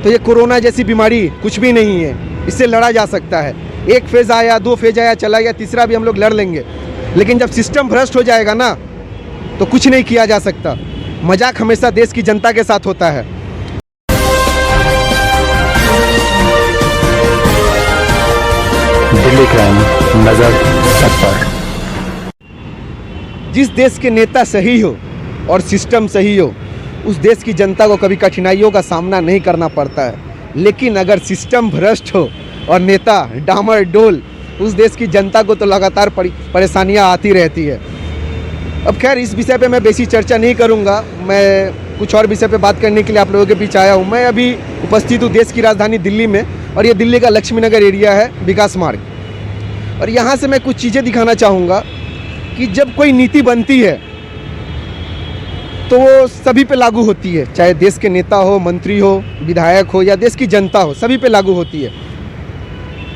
तो ये कोरोना जैसी बीमारी कुछ भी नहीं है, इससे लड़ा जा सकता है। एक फेज़ आया, दो फेज़ आया, चला गया, तीसरा भी हम लोग लड़ लेंगे। लेकिन जब सिस्टम भ्रष्ट हो जाएगा ना, तो कुछ नहीं किया जा सकता। मजाक हमेशा देश की जनता के साथ होता है। दिल्ली क्राइम नजर सब पर। जिस देश के नेता सही हो और सिस्टम सही हो, उस देश की जनता को कभी कठिनाइयों का सामना नहीं करना पड़ता है। लेकिन अगर सिस्टम भ्रष्ट हो और नेता डामाडोल, उस देश की जनता को तो लगातार परेशानियां आती रहती है। अब खैर, इस विषय पे मैं बेसी चर्चा नहीं करूंगा। मैं कुछ और विषय पे बात करने के लिए आप लोगों के बीच आया हूं। मैं अभी उपस्थित हूँ देश की राजधानी दिल्ली में, और ये दिल्ली का लक्ष्मी नगर एरिया है, विकास मार्ग। और यहाँ से मैं कुछ चीज़ें दिखाना चाहूँगा कि जब कोई नीति बनती है तो वो सभी पे लागू होती है, चाहे देश के नेता हो, मंत्री हो, विधायक हो या देश की जनता हो, सभी पे लागू होती है।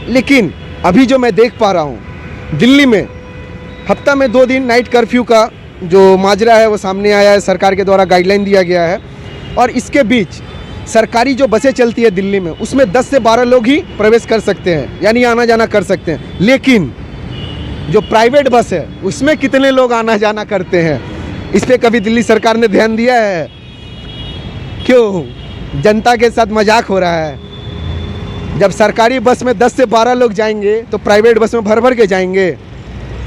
लेकिन अभी जो मैं देख पा रहा हूँ, दिल्ली में हफ्ता में 2 दिन नाइट कर्फ्यू का जो माजरा है वो सामने आया है, सरकार के द्वारा गाइडलाइन दिया गया है। और इसके बीच सरकारी जो बसें चलती है दिल्ली में, उसमें 10 से 12 लोग ही प्रवेश कर सकते हैं, यानी आना जाना कर सकते हैं। लेकिन जो प्राइवेट बस है उसमें कितने लोग आना जाना करते हैं, इस पर कभी दिल्ली सरकार ने ध्यान दिया है? क्यों जनता के साथ मजाक हो रहा है? जब सरकारी बस में 10 से 12 लोग जाएंगे तो प्राइवेट बस में भर भर के जाएंगे।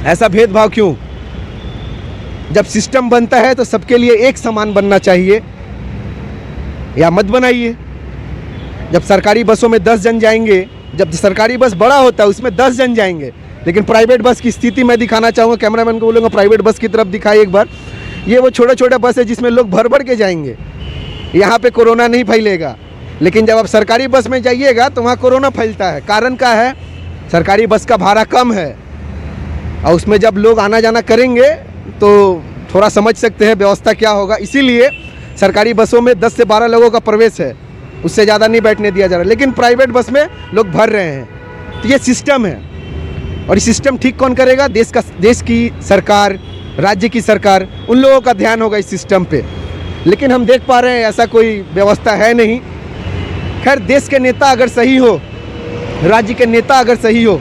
ऐसा भेदभाव क्यों? जब सिस्टम बनता है तो सबके लिए एक समान बनना चाहिए, या मत बनाइए। जब सरकारी बसों में 10 जन जाएंगे, जब सरकारी बस बड़ा होता है उसमें 10 जन जाएंगे, लेकिन प्राइवेट बस की स्थिति मैं दिखाना चाहूँगा। कैमरामैन को बोलूँगा प्राइवेट बस की तरफ दिखाइए एक बार। ये वो छोटा छोटा बस है जिसमें लोग भर भर के जाएंगे। यहाँ पे कोरोना नहीं फैलेगा, लेकिन जब आप सरकारी बस में जाइएगा तो वहाँ कोरोना फैलता है। कारण क्या है? सरकारी बस का भाड़ा कम है, और उसमें जब लोग आना जाना करेंगे तो थोड़ा समझ सकते हैं व्यवस्था क्या होगा। इसीलिए सरकारी बसों में 10 से 12 लोगों का प्रवेश है, उससे ज़्यादा नहीं बैठने दिया जा रहा। लेकिन प्राइवेट बस में लोग भर रहे हैं। तो ये सिस्टम है, और ये सिस्टम ठीक कौन करेगा? देश की सरकार, राज्य की सरकार, उन लोगों का ध्यान होगा इस सिस्टम पे। लेकिन हम देख पा रहे हैं ऐसा कोई व्यवस्था है नहीं। खैर, देश के नेता अगर सही हो, राज्य के नेता अगर सही हो,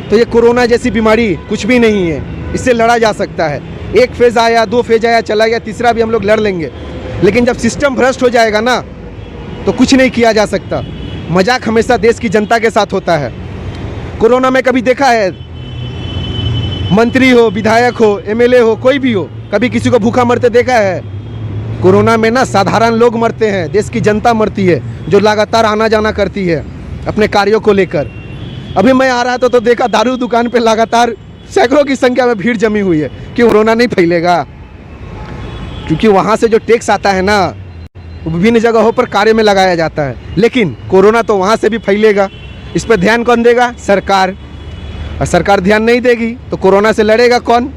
तो ये कोरोना जैसी बीमारी कुछ भी नहीं है, इससे लड़ा जा सकता है। एक फेज़ आया, दो फेज़ आया, चला गया, तीसरा भी हम लोग लड़ लेंगे। लेकिन जब सिस्टम भ्रष्ट हो जाएगा ना, तो कुछ नहीं किया जा सकता। मजाक हमेशा देश की जनता के साथ होता है। कोरोना में कभी देखा है मंत्री हो, विधायक हो, एमएलए हो, कोई भी हो, कभी किसी को भूखा मरते देखा है? कोरोना में ना साधारण लोग मरते हैं, देश की जनता मरती है, जो लगातार आना जाना करती है अपने कार्यों को लेकर। अभी मैं आ रहा था तो देखा दारू दुकान पे लगातार सैकड़ों की संख्या में भीड़ जमी हुई है। कि कोरोना नहीं फैलेगा? क्योंकि वहाँ से जो टैक्स आता है ना, विभिन्न जगहों पर कार्य में लगाया जाता है। लेकिन कोरोना तो वहाँ से भी फैलेगा। इस पर ध्यान कौन देगा? सरकार। और सरकार ध्यान नहीं देगी तो कोरोना से लड़ेगा कौन?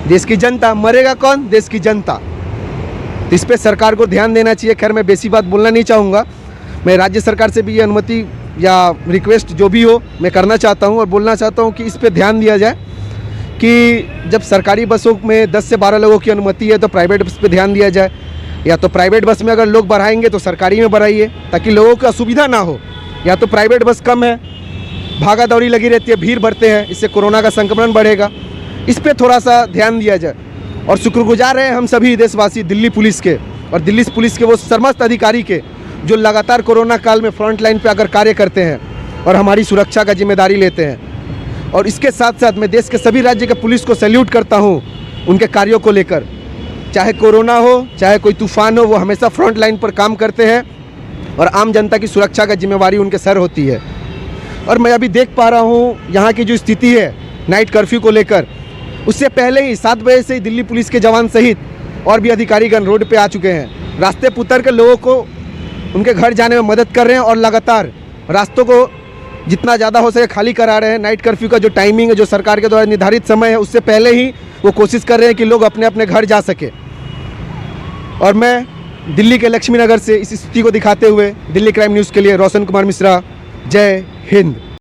देश की जनता। मरेगा कौन? देश की जनता। तो इस पर सरकार को ध्यान देना चाहिए। खैर, मैं बेसी बात बोलना नहीं चाहूँगा। मैं राज्य सरकार से भी ये अनुमति या रिक्वेस्ट जो भी हो मैं करना चाहता हूँ और बोलना चाहता हूँ कि इस पे ध्यान दिया जाए कि जब सरकारी बसों में 10 से 12 लोगों की अनुमति है तो प्राइवेट बस पे ध्यान दिया जाए। या तो प्राइवेट बस में अगर लोग बढ़ाएंगे तो सरकारी में बढ़ाइए, ताकि लोगों को असुविधा ना हो। या तो प्राइवेट बस कम है, भागा दौड़ी लगी रहती है, भीड़ बढ़ते हैं, इससे कोरोना का संक्रमण बढ़ेगा। इस पर थोड़ा सा ध्यान दिया जाए। और शुक्रगुजार हैं हम सभी देशवासी दिल्ली पुलिस के, और दिल्ली पुलिस के वो समस्त अधिकारी के जो लगातार कोरोना काल में फ्रंट लाइन पे आकर कार्य करते हैं और हमारी सुरक्षा का जिम्मेदारी लेते हैं। और इसके साथ साथ मैं देश के सभी राज्य के पुलिस को सैल्यूट करता हूँ उनके कार्यों को लेकर। चाहे कोरोना हो, चाहे कोई तूफान हो, वो हमेशा फ्रंट लाइन पर काम करते हैं और आम जनता की सुरक्षा का जिम्मेवारी उनके सर होती है। और मैं अभी देख पा रहा हूँ यहाँ की जो स्थिति है नाइट कर्फ्यू को लेकर, उससे पहले ही 7 बजे से ही दिल्ली पुलिस के जवान सहित और भी अधिकारीगण रोड पे आ चुके हैं। रास्ते पर उतर कर लोगों को उनके घर जाने में मदद कर रहे हैं और लगातार रास्तों को जितना ज़्यादा हो सके खाली करा रहे हैं। नाइट कर्फ्यू का जो टाइमिंग है, जो सरकार के द्वारा निर्धारित समय है, उससे पहले ही वो कोशिश कर रहे हैं कि लोग अपने अपने घर जा सके। और मैं दिल्ली के लक्ष्मी नगर से इस स्थिति को दिखाते हुए दिल्ली क्राइम न्यूज़ के लिए रोशन कुमार मिश्रा, जय हिंद।